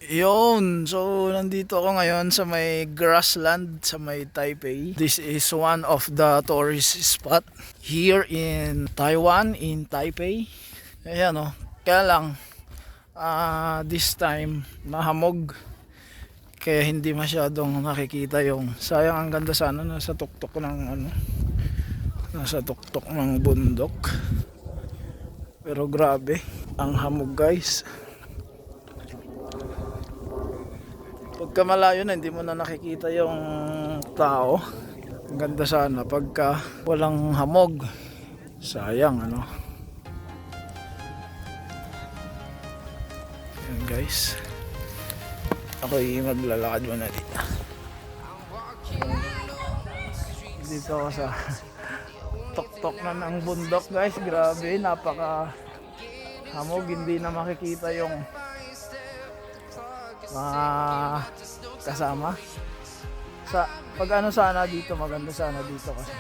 Yun, so nandito ako ngayon sa may grassland sa may Taipei. This is one of the tourist spot here in Taiwan, in Taipei. Ayan o, kaya lang this time mahamog. Kaya hindi masyadong nakikita yung sayang, ang ganda sana nasa tuktok ng nasa tuktok ng bundok. Pero grabe, ang hamog guys. Pagka malayo na hindi mo na nakikita yung tao. Ang ganda sana pagka walang hamog. Sayang ano. Ayan guys. Ako'y maglalakad muna dito. Dito ako sa tuktok na ng bundok guys. Grabe, napaka hamog. Hindi na makikita yung mga kasama sa pag ano sana dito, maganda sana dito kasi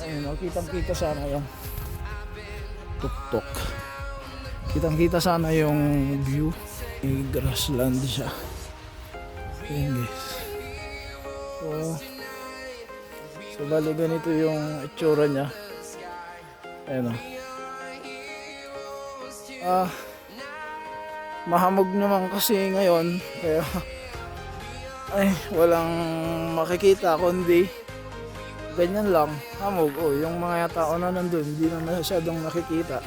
ayun o, kitang kita sana yung tuktok, kitang kita sana yung view. May grassland siya. Ayun guys, so bali ganito yung itsura nya. Ayun o, mahamog naman kasi ngayon, kaya ay walang makikita kundi ganyan lang, hamog. Yung mga tao na nandun hindi na masyadong nakikita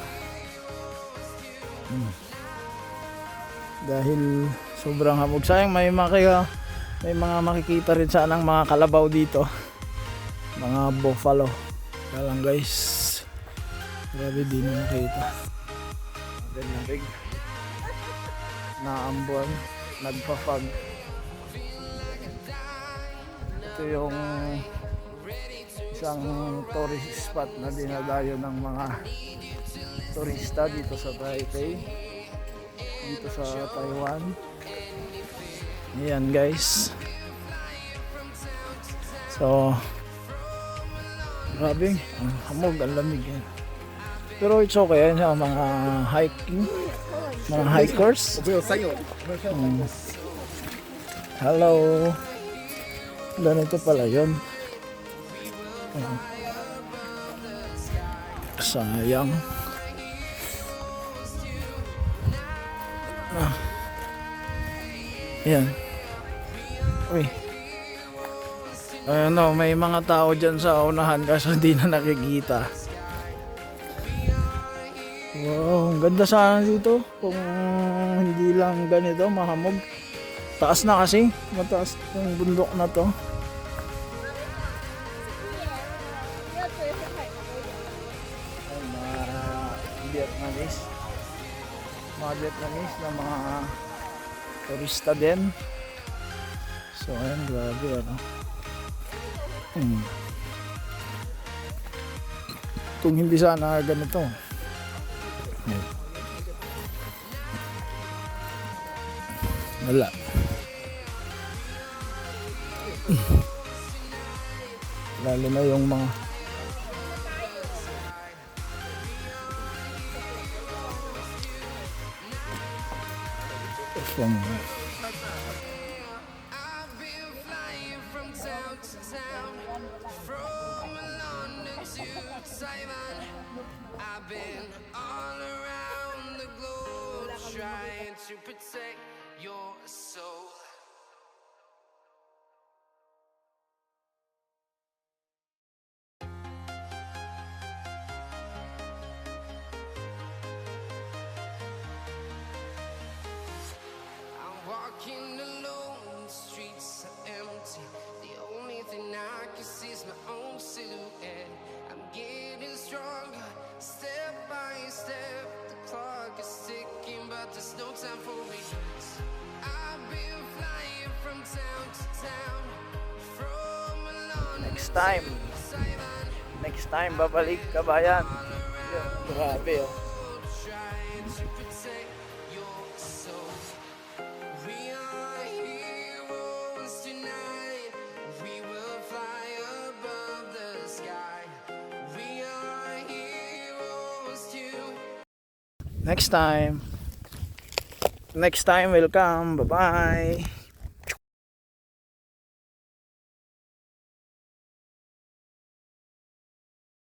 dahil sobrang hamog. Sayang, may mga makikita rin sanang mga kalabaw dito, mga buffalo. Kaya lang guys, grabe di na makita. Lamig, naambon, nagpa-fog. Ito yung isang tourist spot na dinadayo ng mga turista dito sa Taipei, dito sa Taiwan. Ayan guys, so grabe, ang hamog, ang lamig yan. Pero it's okay yan, mga hiking, mga hikers. Hello. Ganito pala yun. Sayang. Ayan. Uy. Ano, may mga tao dyan sa unahan kasi hindi na nakikita. Wow, ang ganda sana dito kung hindi lang ganito mahamog. Taas na kasi, mataas yung bundok na to. Ay, mga Vietnamese na mga turista din. So ayan, grabe ano. Kung hindi sana ganito, wala. Lalo na yung mga I've been all around the globe trying to protect your soul. I'm walking alone, the streets are empty. The only thing I can see is my own silhouette. I'm getting stronger, step by step. The clock is ticking, but there's no time for me. I've been flying from town to town, from London next time babalik Kabayan. Grabe oh. trying to protect your soul. We are heroes tonight. We will fly above the sky. We are heroes too. Next time. Next time, welcome. Bye-bye.